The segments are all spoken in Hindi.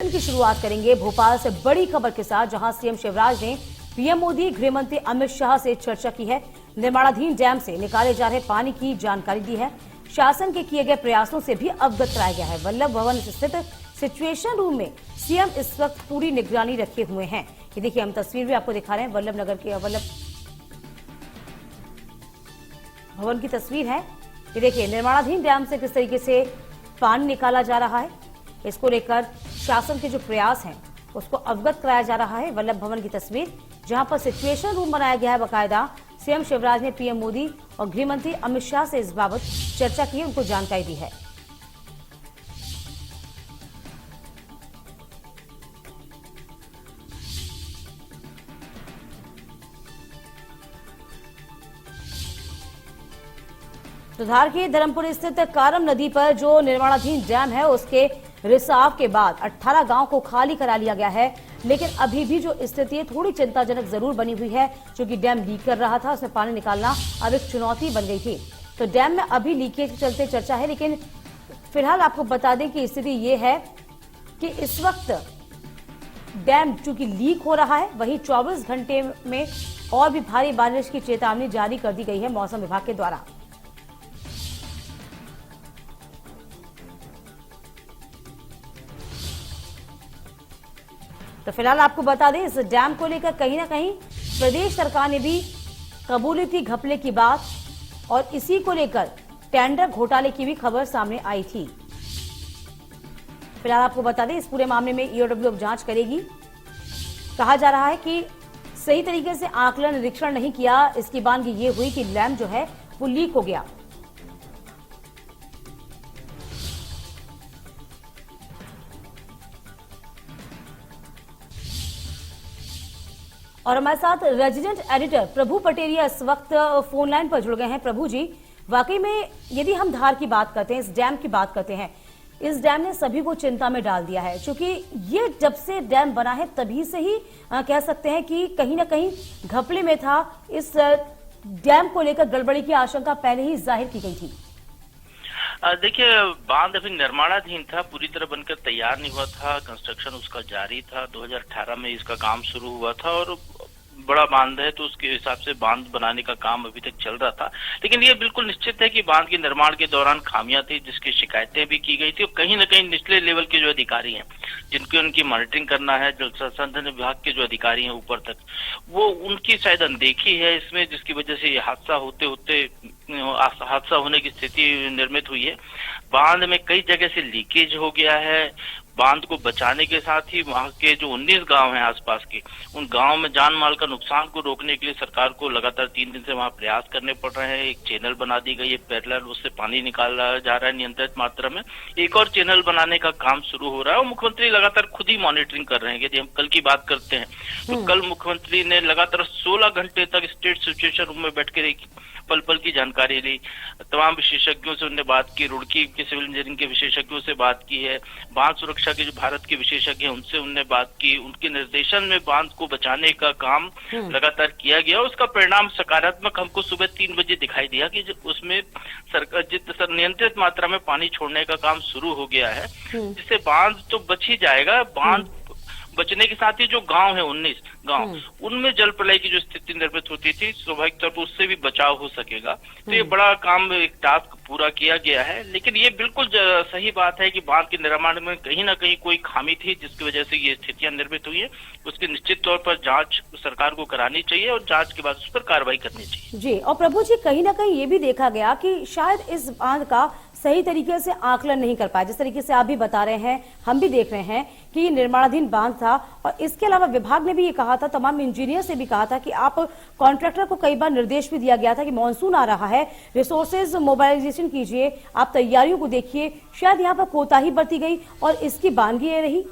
बुलेटिन की शुरुआत करेंगे भोपाल से बड़ी खबर के साथ, जहां सीएम शिवराज ने पीएम मोदी, गृह मंत्री अमित शाह से चर्चा की है। निर्माणाधीन डैम से निकाले जा रहे पानी की जानकारी दी है। शासन के किए गए प्रयासों से भी अवगत कराया गया है। वल्लभ भवन स्थित सिचुएशन रूम में सीएम इस वक्त पूरी निगरानी रखे हुए हैं। ये देखिए, हम तस्वीर भी आपको दिखा रहे हैं। वल्लभ नगर के वल्लभ भवन की तस्वीर है। ये देखिए, निर्माणाधीन डैम से किस तरीके से पानी निकाला जा रहा है, इसको लेकर शासन के जो प्रयास हैं उसको अवगत कराया जा रहा है। वल्लभ भवन की तस्वीर, जहां पर सिचुएशन रूम बनाया गया है बाकायदा। सीएम शिवराज ने पीएम मोदी और गृह मंत्री अमित शाह से इस बाबत चर्चा की, उनको जानकारी दी है। तो धार के धर्मपुर स्थित कारम नदी पर जो निर्माणाधीन डैम है, उसके रिसाव के बाद 18 गांव को खाली करा लिया गया है। लेकिन अभी भी जो स्थिति है थोड़ी चिंताजनक जरूर बनी हुई है, क्योंकि डैम लीक कर रहा था, उसमें पानी निकालना अब एक चुनौती बन गई थी। तो डैम में अभी लीकेज के चलते चर्चा है, लेकिन फिलहाल आपको बता दें कि स्थिति ये है कि इस वक्त डैम चूंकि लीक हो रहा है, वहीं 24 घंटे में और भी भारी बारिश की चेतावनी जारी कर दी गई है मौसम विभाग के द्वारा। तो फिलहाल आपको बता दें, इस डैम को लेकर कहीं ना कहीं प्रदेश सरकार ने भी कबूली थी घपले की बात, और इसी को लेकर टेंडर घोटाले की भी खबर सामने आई थी। फिलहाल आपको बता दें, इस पूरे मामले में ईओडब्ल्यू जांच करेगी। कहा जा रहा है कि सही तरीके से आकलन निरीक्षण नहीं किया, इसकी बानगी ये हुई कि डैम जो है वो लीक हो गया। और हमारे साथ रेजिडेंट एडिटर प्रभु पटेरिया इस वक्त फोन लाइन पर जुड़ गए हैं। प्रभु जी, वाकई में यदि हम धार की बात करते हैं, इस डैम की बात करते हैं, इस डैम ने सभी को चिंता में डाल दिया है, क्योंकि ये जब से डैम बना है तभी से ही कह सकते हैं कि कहीं ना कहीं घपले में था। इस डैम को लेकर गड़बड़ी की आशंका पहले ही जाहिर की गई थी। देखिए, बांध अभी निर्माणाधीन था, पूरी तरह बनकर तैयार नहीं हुआ था। कंस्ट्रक्शन उसका जारी था। 2018 में इसका काम शुरू हुआ था और बड़ा बांध है तो उसके हिसाब से बांध बनाने का काम अभी तक चल रहा था। लेकिन ये बिल्कुल निश्चित है कि बांध के निर्माण के दौरान खामियां थी, जिसकी शिकायतें भी की गई थी। और कहीं न कहीं निचले लेवल के जो अधिकारी हैं, जिनकी उनकी मॉनिटरिंग करना है, जल संसाधन विभाग के जो अधिकारी हैं ऊपर तक, वो उनकी शायद अनदेखी है इसमें, जिसकी वजह से ये हादसा होने की स्थिति निर्मित हुई है। बांध में कई जगह से लीकेज हो गया है। बांध को बचाने के साथ ही वहां के जो 19 गांव हैं आसपास के, उन गांव में जान माल का नुकसान को रोकने के लिए सरकार को लगातार 3 दिन से वहां प्रयास करने पड़ रहे हैं। एक चैनल बना दी गई है पैरेलल, उससे पानी निकाला जा रहा है नियंत्रित मात्रा में। एक और चैनल बनाने का काम शुरू हो रहा है और मुख्यमंत्री लगातार खुद ही मॉनिटरिंग कर रहे हैं। यदि हम कल की बात करते हैं तो कल मुख्यमंत्री ने लगातार 16 घंटे तक स्टेट सिचुएशन रूम में बैठकर पल पल की जानकारी ली। तमाम विशेषज्ञों से उन्होंने बात की, रुड़की के सिविल इंजीनियरिंग के विशेषज्ञों से बात की है, बांध सुरक्षा के जो भारत के विशेषज्ञ हैं उनसे उन्होंने बात की। उनके निर्देशन में बांध को बचाने का काम लगातार किया गया। उसका परिणाम सकारात्मक हमको सुबह 3 बजे दिखाई दिया कि उसमें सरकार नियंत्रित मात्रा में पानी छोड़ने का काम शुरू हो गया है, जिससे बांध तो बच ही जाएगा। बांध बचने के साथ ही जो गांव है 19 गांव, उनमें जल प्रलय की जो स्थिति निर्मित होती थी, स्वाभाविक तौर पर उससे भी बचाव हो सकेगा। तो ये बड़ा काम, एक टास्क पूरा किया गया है। लेकिन ये बिल्कुल सही बात है कि बांध के निर्माण में कहीं ना कहीं कोई खामी थी, जिसकी वजह से ये स्थितियां निर्मित हुई है। उसकी निश्चित तौर पर जांच सरकार को करानी चाहिए और जांच के बाद उस पर कार्रवाई करनी चाहिए। जी, और प्रभु जी, कहीं ना कहीं ये भी देखा गया कि शायद इस बांध का सही तरीके से आकलन नहीं कर पाया। जिस तरीके से आप भी बता रहे हैं, हम भी देख रहे हैं कि ये निर्माणाधीन बांध था, और इसके अलावा विभाग ने भी ये कहा था, तमाम इंजीनियर से भी कहा था कि आप कॉन्ट्रैक्टर को कई बार निर्देश भी दिया गया था कि मॉनसून आ रहा है, रिसोर्सेज मोबाइलाइजेशन कीजिए, आप तैयारियों को देखिए। शायद यहाँ पर कोताही बरती गई और इसकी बानगी ये रही।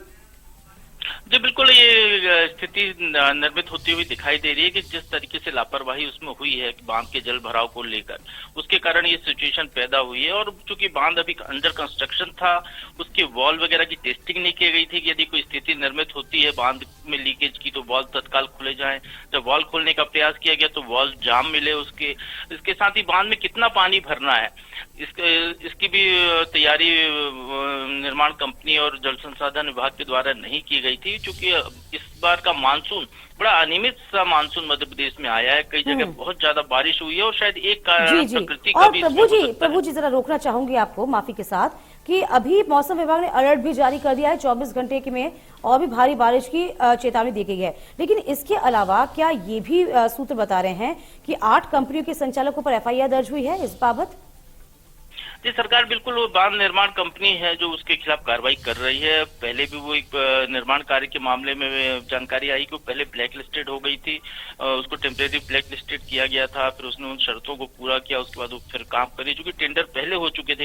जी बिल्कुल, ये स्थिति निर्मित होती हुई दिखाई दे रही है कि जिस तरीके से लापरवाही उसमें हुई है बांध के जल भराव को लेकर, उसके कारण ये सिचुएशन पैदा हुई है। और चूंकि बांध अभी अंडर कंस्ट्रक्शन था, उसके वॉल वगैरह की टेस्टिंग नहीं की गई थी कि यदि कोई स्थिति निर्मित होती है बांध में लीकेज की तो वॉल तत्काल खुले जाएं। जब वॉल खोलने का प्रयास किया गया तो वॉल जाम मिले उसके। इसके साथ ही बांध में कितना पानी भरना है, इसकी भी तैयारी निर्माण कंपनी और जल संसाधन विभाग के द्वारा नहीं की गई थी, क्योंकि इस बार का मानसून बड़ा अनियमित सा मानसून मध्य प्रदेश में आया है। कई जगह बहुत ज्यादा बारिश हुई है और शायद एक कारण जी प्रकृति का और भी इसमें हो सकता है। प्रभु जी जरा रोकना चाहूंगी आपको माफी के साथ कि अभी मौसम विभाग ने अलर्ट भी जारी कर दिया है 24 घंटे के में और भी भारी बारिश की चेतावनी दी गई है। लेकिन इसके अलावा क्या ये भी सूत्र बता रहे हैं कि 8 कंपनियों के संचालकों पर एफआईआर दर्ज हुई है इस बाबत? जी, सरकार बिल्कुल वो बांध निर्माण कंपनी है जो उसके खिलाफ कार्रवाई कर रही है। पहले भी वो एक निर्माण कार्य के मामले में जानकारी आई कि वो पहले ब्लैक लिस्टेड हो गई थी, उसको टेम्परेरी ब्लैक लिस्टेड किया गया था, फिर उसने उन शर्तों को पूरा किया, उसके बाद वो फिर काम करे, चूंकि टेंडर पहले हो चुके थे